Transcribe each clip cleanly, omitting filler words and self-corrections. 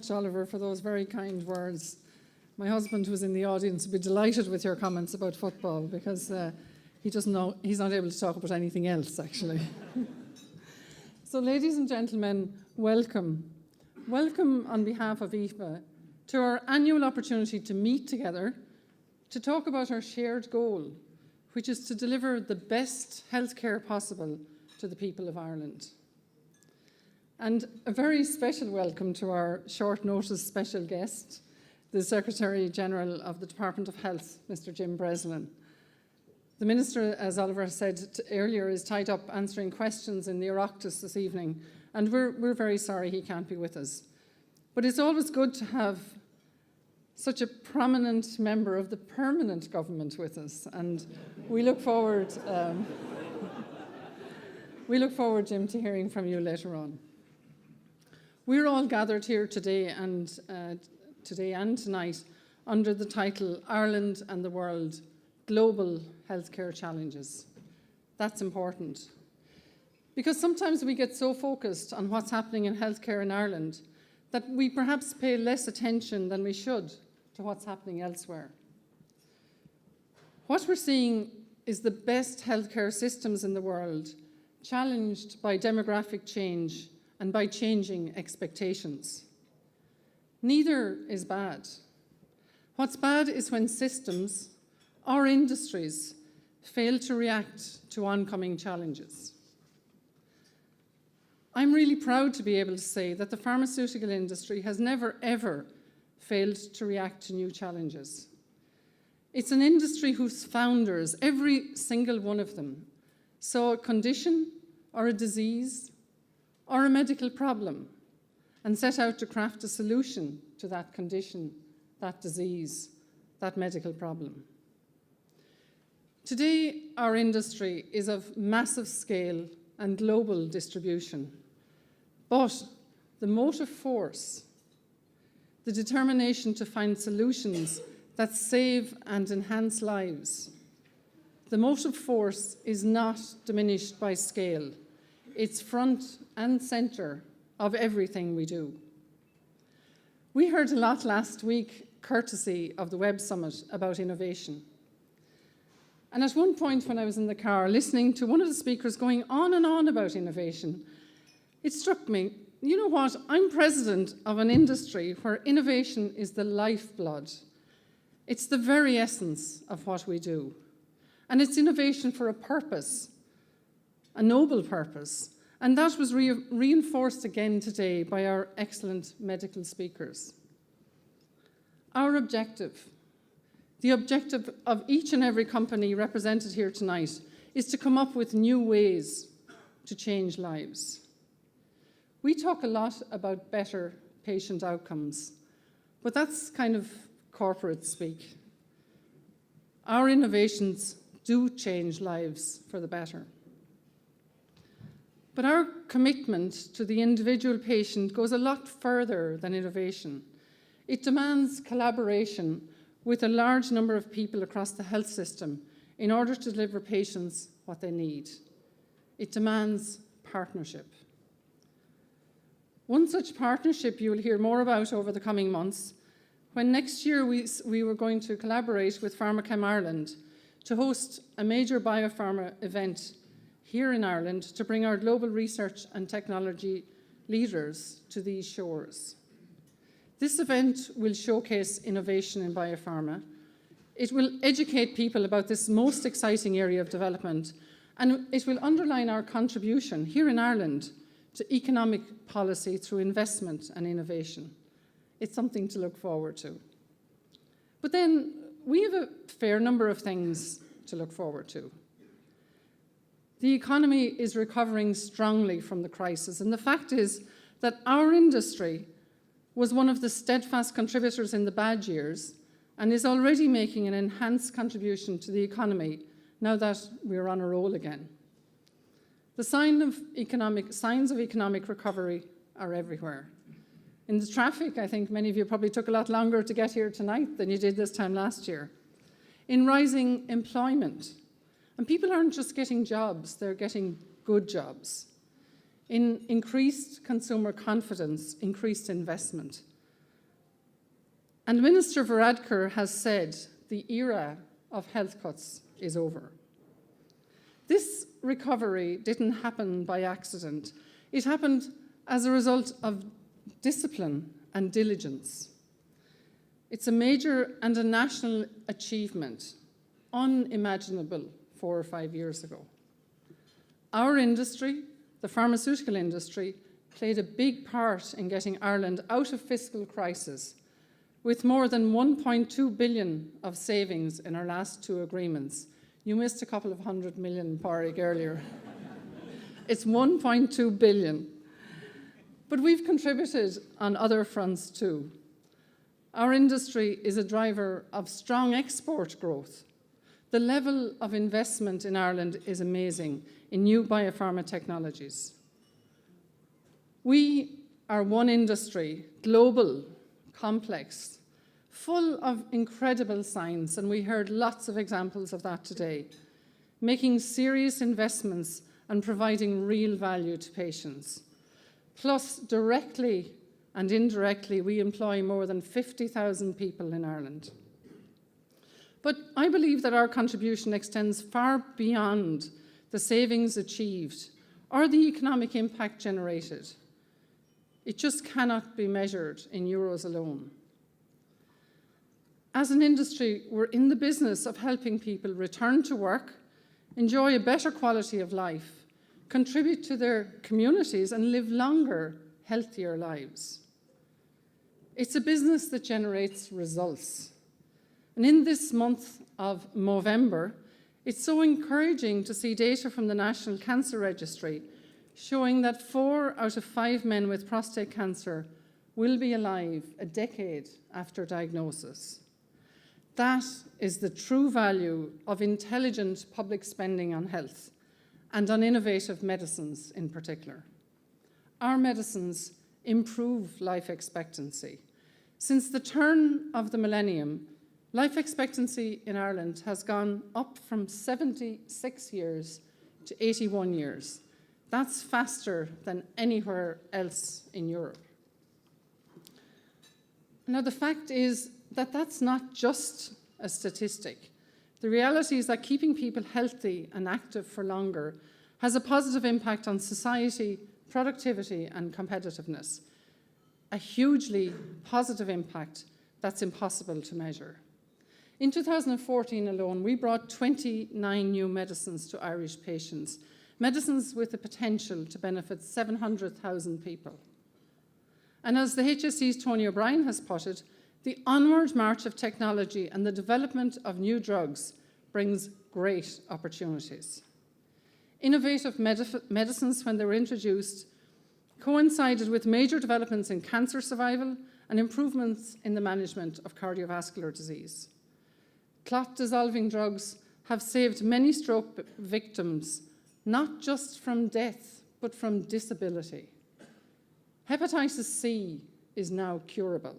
much, Oliver, for those very kind words. My husband, who's in the audience, would be delighted with your comments about football because he doesn't know, he's not able to talk about anything else, actually. So, ladies and gentlemen, welcome. Welcome on behalf of IPHA to our annual opportunity to meet together to talk about our shared goal, which is to deliver the best healthcare possible to the people of Ireland. And a very special welcome to our short notice special guest, the Secretary-General of the Department of Health, Mr. Jim Breslin. The Minister, as Oliver said earlier, is tied up answering questions in the Oireachtas this evening, and we're very sorry he can't be with us. But it's always good to have such a prominent member of the permanent government with us, and we look forward, Jim, to hearing from you later on. We're all gathered here today and tonight under the title Ireland and the World, Global Healthcare Challenges. That's important because sometimes we get so focused on what's happening in healthcare in Ireland that we perhaps pay less attention than we should to what's happening elsewhere. What we're seeing is the best healthcare systems in the world challenged by demographic change and by changing expectations. Neither is bad. What's bad is when systems or industries fail to react to oncoming challenges. I'm really proud to be able to say that the pharmaceutical industry has never, ever failed to react to new challenges. It's an industry whose founders, every single one of them, saw a condition or a disease or a medical problem and set out to craft a solution to that condition, that disease, that medical problem. Today, our industry is of massive scale and global distribution, but the motive force, the determination to find solutions that save and enhance lives, the motive force is not diminished by scale. It's front and centre of everything we do. We heard a lot last week, courtesy of the Web Summit, about innovation. And at one point when I was in the car listening to one of the speakers going on and on about innovation, it struck me, you know what, I'm president of an industry where innovation is the lifeblood. It's the very essence of what we do. And it's innovation for a purpose, a noble purpose. And that was reinforced again today by our excellent medical speakers. Our objective, the objective of each and every company represented here tonight, is to come up with new ways to change lives. We talk a lot about better patient outcomes, but that's kind of corporate speak. Our innovations do change lives for the better. But our commitment to the individual patient goes a lot further than innovation. It demands collaboration with a large number of people across the health system in order to deliver patients what they need. It demands partnership. One such partnership you will hear more about over the coming months, when next year we were going to collaborate with Pharmachem Ireland to host a major biopharma event here in Ireland to bring our global research and technology leaders to these shores. This event will showcase innovation in biopharma. It will educate people about this most exciting area of development, and it will underline our contribution here in Ireland to economic policy through investment and innovation. It's something to look forward to. But then we have a fair number of things to look forward to. The economy is recovering strongly from the crisis, and the fact is that our industry was one of the steadfast contributors in the bad years and is already making an enhanced contribution to the economy now that we're on a roll again. The signs of economic recovery are everywhere. In the traffic, I think many of you probably took a lot longer to get here tonight than you did this time last year. In rising employment, and people aren't just getting jobs, they're getting good jobs. In increased consumer confidence, increased investment, And Minister Varadkar has said the era of health cuts is over. This recovery didn't happen by accident. It happened as a result of discipline and diligence. It's a major and a national achievement, unimaginable 4 or 5 years ago. Our industry, the pharmaceutical industry, played a big part in getting Ireland out of fiscal crisis, with more than 1.2 billion of savings in our last 2 agreements. You missed a couple of 100 million, Pádraig, earlier. It's 1.2 billion. But we've contributed on other fronts too. Our industry is a driver of strong export growth. The level of investment in Ireland is amazing in new biopharma technologies. We are one industry, global, complex, full of incredible science, and we heard lots of examples of that today, making serious investments and providing real value to patients. Plus, directly and indirectly, we employ more than 50,000 people in Ireland. But I believe that our contribution extends far beyond the savings achieved or the economic impact generated. It just cannot be measured in euros alone. As an industry, we're in the business of helping people return to work, enjoy a better quality of life, contribute to their communities, and live longer, healthier lives. It's a business that generates results. And in this month of November, it's so encouraging to see data from the National Cancer Registry showing that 4 out of 5 men with prostate cancer will be alive a decade after diagnosis. That is the true value of intelligent public spending on health and on innovative medicines in particular. Our medicines improve life expectancy. Since the turn of the millennium, life expectancy in Ireland has gone up from 76 years to 81 years. That's faster than anywhere else in Europe. Now, the fact is that that's not just a statistic. The reality is that keeping people healthy and active for longer has a positive impact on society, productivity, and competitiveness. A hugely positive impact that's impossible to measure. In 2014 alone, we brought 29 new medicines to Irish patients, medicines with the potential to benefit 700,000 people. And as the HSE's Tony O'Brien has put it, the onward march of technology and the development of new drugs brings great opportunities. Innovative medicines, when they were introduced, coincided with major developments in cancer survival and improvements in the management of cardiovascular disease. Clot-dissolving drugs have saved many stroke victims, not just from death, but from disability. Hepatitis C is now curable,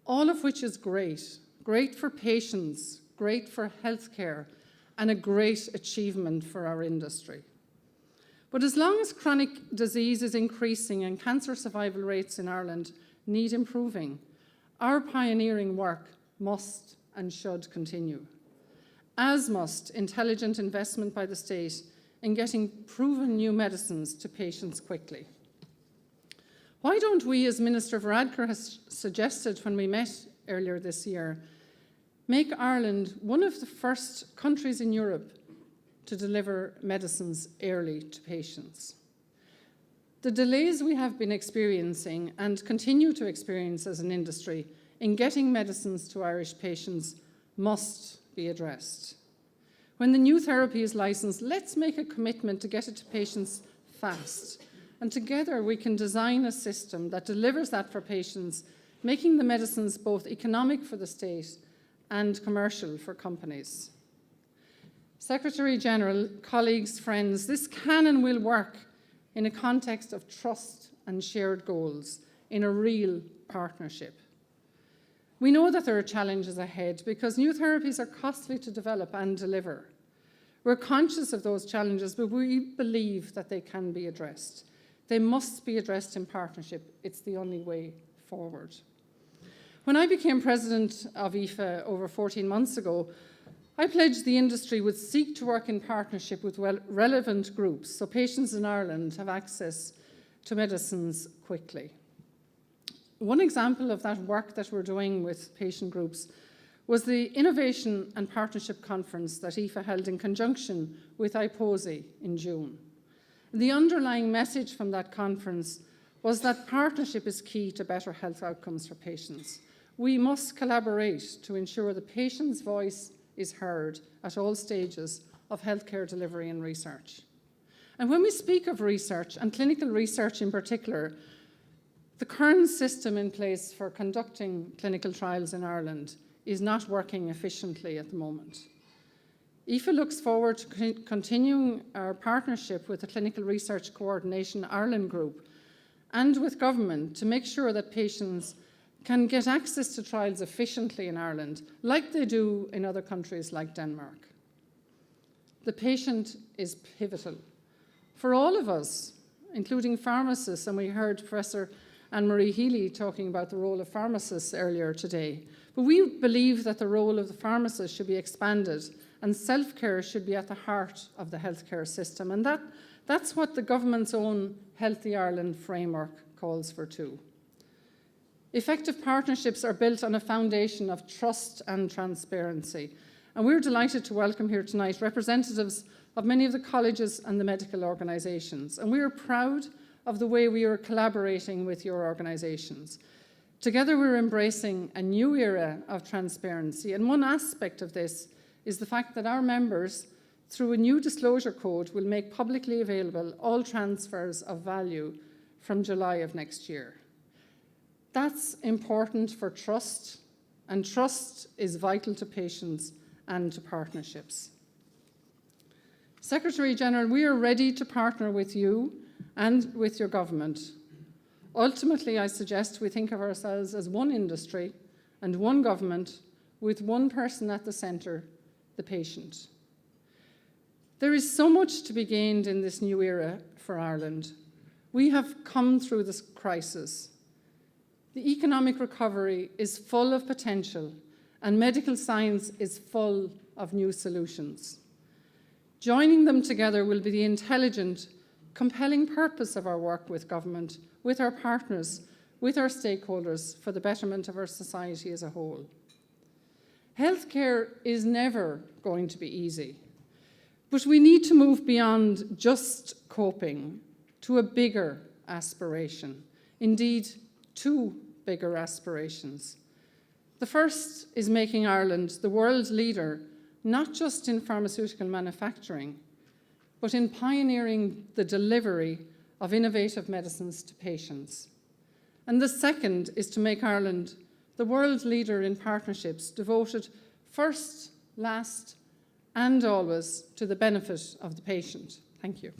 all of which is great for patients, great for healthcare, and a great achievement for our industry. But as long as chronic disease is increasing and cancer survival rates in Ireland need improving, our pioneering work must and should continue, as must intelligent investment by the state in getting proven new medicines to patients quickly. Why don't we, as Minister Varadkar has suggested when we met earlier this year, make Ireland one of the first countries in Europe to deliver medicines early to patients? The delays we have been experiencing and continue to experience as an industry in getting medicines to Irish patients must be addressed. When the new therapy is licensed, let's make a commitment to get it to patients fast. And together we can design a system that delivers that for patients, making the medicines both economic for the state and commercial for companies. Secretary-General, colleagues, friends, this can and will work in a context of trust and shared goals, in a real partnership. We know that there are challenges ahead because new therapies are costly to develop and deliver. We're conscious of those challenges, but we believe that they can be addressed. They must be addressed in partnership. It's the only way forward. When I became president of IPHA over 14 months ago, I pledged the industry would seek to work in partnership with relevant groups so patients in Ireland have access to medicines quickly. One example of that work that we're doing with patient groups was the Innovation and Partnership Conference that IPHA held in conjunction with IPHA in June. The underlying message from that conference was that partnership is key to better health outcomes for patients. We must collaborate to ensure the patient's voice is heard at all stages of healthcare delivery and research. And when we speak of research, and clinical research in particular, the current system in place for conducting clinical trials in Ireland is not working efficiently at the moment. IPHA looks forward to continuing our partnership with the Clinical Research Coordination Ireland Group and with government to make sure that patients can get access to trials efficiently in Ireland, like they do in other countries like Denmark. The patient is pivotal for all of us, including pharmacists, and we heard Professor Anne-Marie Healy talking about the role of pharmacists earlier today. But we believe that the role of the pharmacist should be expanded and self-care should be at the heart of the healthcare system. And that's what the government's own Healthy Ireland framework calls for too. Effective partnerships are built on a foundation of trust and transparency. And we're delighted to welcome here tonight representatives of many of the colleges and the medical organisations. And we are proud of the way we are collaborating with your organisations. Together we're embracing a new era of transparency. And one aspect of this is the fact that our members, through a new disclosure code, will make publicly available all transfers of value from July of next year. That's important for trust, and trust is vital to patients and to partnerships. Secretary-General, we are ready to partner with you and with your government. Ultimately, I suggest we think of ourselves as one industry and one government with one person at the centre, the patient. There is so much to be gained in this new era for Ireland. We have come through this crisis. The economic recovery is full of potential, and medical science is full of new solutions. Joining them together will be the intelligent, compelling purpose of our work with government, with our partners, with our stakeholders for the betterment of our society as a whole. Healthcare is never going to be easy, but we need to move beyond just coping to a bigger aspiration, indeed, two bigger aspirations. The first is making Ireland the world leader, not just in pharmaceutical manufacturing, but in pioneering the delivery of innovative medicines to patients. And the second is to make Ireland the world leader in partnerships devoted first, last, and always to the benefit of the patient. Thank you.